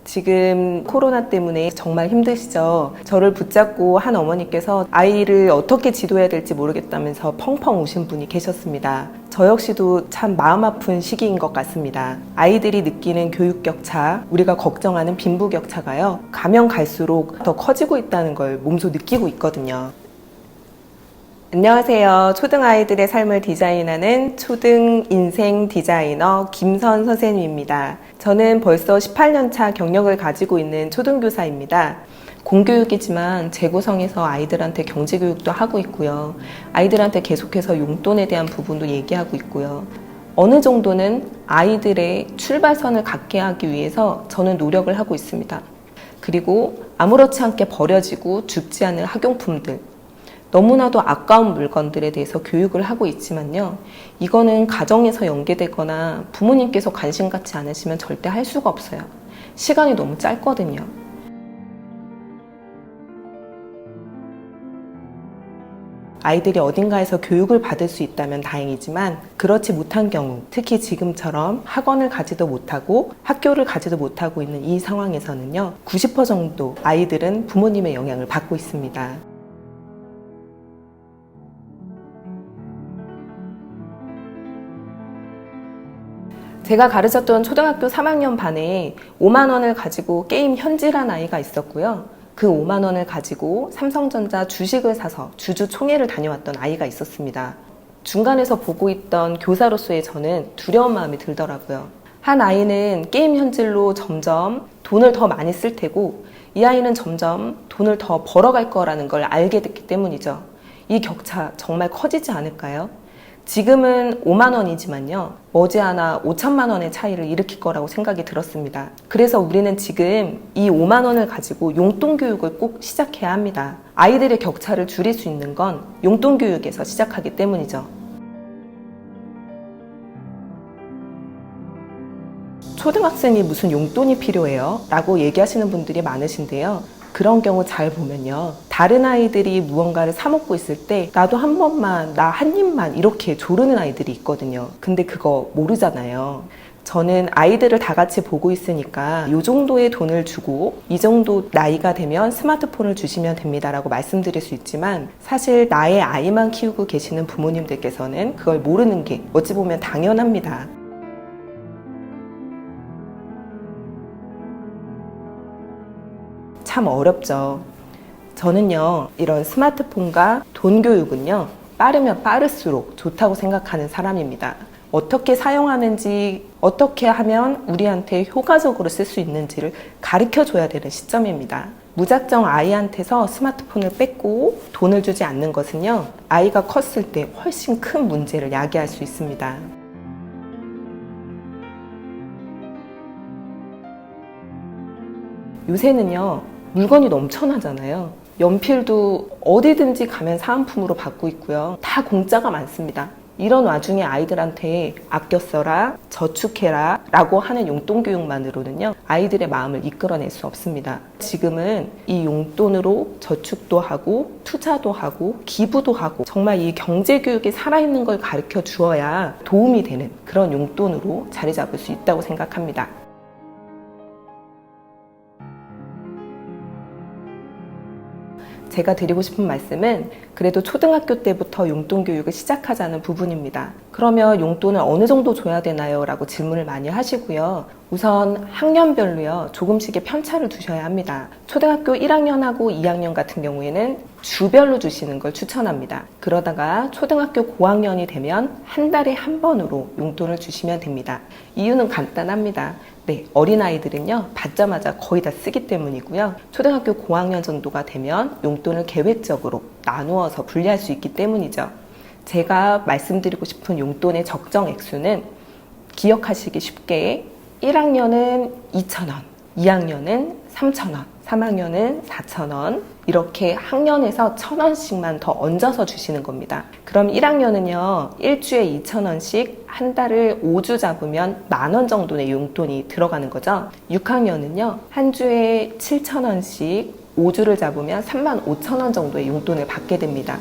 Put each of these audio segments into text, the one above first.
지금 코로나 때문에 정말 힘드시죠? 저를 붙잡고 한 어머니께서 아이를 어떻게 지도해야 될지 모르겠다면서 펑펑 우신 분이 계셨습니다. 저 역시도 참 마음 아픈 시기인 것 같습니다. 아이들이 느끼는 교육 격차, 우리가 걱정하는 빈부 격차가요, 가면 갈수록 더 커지고 있다는 걸 몸소 느끼고 있거든요. 안녕하세요. 초등아이들의 삶을 디자인하는 초등 인생 디자이너 김선 선생님입니다. 저는 벌써 18년차 경력을 가지고 있는 초등교사입니다. 공교육이지만 재구성해서 아이들한테 경제교육도 하고 있고요. 아이들한테 계속해서 용돈에 대한 부분도 얘기하고 있고요. 어느 정도는 아이들의 출발선을 갖게 하기 위해서 저는 노력을 하고 있습니다. 그리고 아무렇지 않게 버려지고 죽지 않을 학용품들, 너무나도 아까운 물건들에 대해서 교육을 하고 있지만요. 이거는 가정에서 연계되거나 부모님께서 관심 갖지 않으시면 절대 할 수가 없어요. 시간이 너무 짧거든요. 아이들이 어딘가에서 교육을 받을 수 있다면 다행이지만 그렇지 못한 경우, 특히 지금처럼 학원을 가지도 못하고 학교를 가지도 못하고 있는 이 상황에서는요, 90% 정도 아이들은 부모님의 영향을 받고 있습니다. 제가 가르쳤던 초등학교 3학년 반에 5만 원을 가지고 게임 현질한 아이가 있었고요. 그 5만 원을 가지고 삼성전자 주식을 사서 주주총회를 다녀왔던 아이가 있었습니다. 중간에서 보고 있던 교사로서의 저는 두려운 마음이 들더라고요. 한 아이는 게임 현질로 점점 돈을 더 많이 쓸 테고, 이 아이는 점점 돈을 더 벌어갈 거라는 걸 알게 됐기 때문이죠. 이 격차 정말 커지지 않을까요? 지금은 5만 원이지만요, 머지않아 5천만 원의 차이를 일으킬 거라고 생각이 들었습니다. 그래서 우리는 지금 이 5만 원을 가지고 용돈 교육을 꼭 시작해야 합니다. 아이들의 격차를 줄일 수 있는 건 용돈 교육에서 시작하기 때문이죠. 초등학생이 무슨 용돈이 필요해요? 라고 얘기하시는 분들이 많으신데요. 그런 경우 잘 보면요, 다른 아이들이 무언가를 사 먹고 있을 때 나도 한 번만, 나 한 입만 이렇게 조르는 아이들이 있거든요. 근데 그거 모르잖아요. 저는 아이들을 다 같이 보고 있으니까 이 정도의 돈을 주고 이 정도 나이가 되면 스마트폰을 주시면 됩니다 라고 말씀드릴 수 있지만, 사실 나의 아이만 키우고 계시는 부모님들께서는 그걸 모르는 게 어찌 보면 당연합니다. 참 어렵죠. 저는요, 이런 스마트폰과 돈 교육은요, 빠르면 빠를수록 좋다고 생각하는 사람입니다. 어떻게 사용하는지, 어떻게 하면 우리한테 효과적으로 쓸 수 있는지를 가르쳐 줘야 되는 시점입니다. 무작정 아이한테서 스마트폰을 뺏고 돈을 주지 않는 것은요, 아이가 컸을 때 훨씬 큰 문제를 야기할 수 있습니다. 요새는요, 물건이 넘쳐나잖아요. 연필도 어디든지 가면 사은품으로 받고 있고요. 다 공짜가 많습니다. 이런 와중에 아이들한테 아껴 써라, 저축해라 라고 하는 용돈 교육만으로는요, 아이들의 마음을 이끌어낼 수 없습니다. 지금은 이 용돈으로 저축도 하고 투자도 하고 기부도 하고, 정말 이 경제 교육이 살아있는 걸 가르쳐 주어야 도움이 되는 그런 용돈으로 자리 잡을 수 있다고 생각합니다. 제가 드리고 싶은 말씀은 그래도 초등학교 때부터 용돈 교육을 시작하자는 부분입니다. 그러면 용돈을 어느 정도 줘야 되나요? 라고 질문을 많이 하시고요. 우선 학년별로요, 조금씩의 편차를 두셔야 합니다. 초등학교 1학년하고 2학년 같은 경우에는 주별로 주시는 걸 추천합니다. 그러다가 초등학교 고학년이 되면 한 달에 한 번으로 용돈을 주시면 됩니다. 이유는 간단합니다. 네, 어린아이들은요, 받자마자 거의 다 쓰기 때문이고요. 초등학교 고학년 정도가 되면 용돈을 계획적으로 나누어서 분리할 수 있기 때문이죠. 제가 말씀드리고 싶은 용돈의 적정 액수는 기억하시기 쉽게 1학년은 2,000원, 2학년은 3,000원, 3학년은 4,000원, 이렇게 학년에서 1,000원씩만 더 얹어서 주시는 겁니다. 그럼 1학년은요, 일주에 2,000원씩 한 달을 5주 잡으면 10,000원 정도의 용돈이 들어가는 거죠. 6학년은요, 한 주에 7,000원씩 5주를 잡으면 35,000원 정도의 용돈을 받게 됩니다.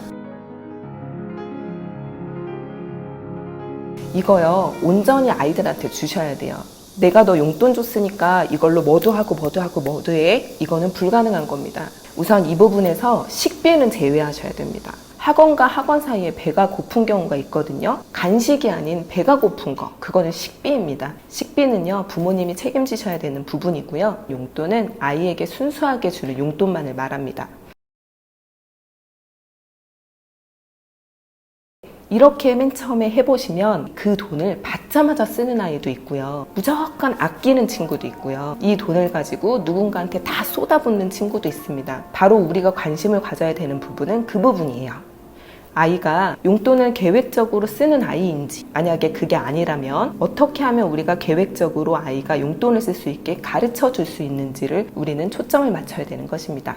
이거요, 온전히 아이들한테 주셔야 돼요. 내가 너 용돈 줬으니까 이걸로 뭐도 하고 뭐도 해. 이거는 불가능한 겁니다. 우선 이 부분에서 식비는 제외하셔야 됩니다. 학원과 학원 사이에 배가 고픈 경우가 있거든요. 간식이 아닌 배가 고픈 거, 그거는 식비입니다. 식비는요, 부모님이 책임지셔야 되는 부분이고요. 용돈은 아이에게 순수하게 주는 용돈만을 말합니다. 이렇게 맨 처음에 해보시면 그 돈을 받자마자 쓰는 아이도 있고요. 무조건 아끼는 친구도 있고요. 이 돈을 가지고 누군가한테 다 쏟아붓는 친구도 있습니다. 바로 우리가 관심을 가져야 되는 부분은 그 부분이에요. 아이가 용돈을 계획적으로 쓰는 아이인지, 만약에 그게 아니라면 어떻게 하면 우리가 계획적으로 아이가 용돈을 쓸 수 있게 가르쳐 줄 수 있는지를 우리는 초점을 맞춰야 되는 것입니다.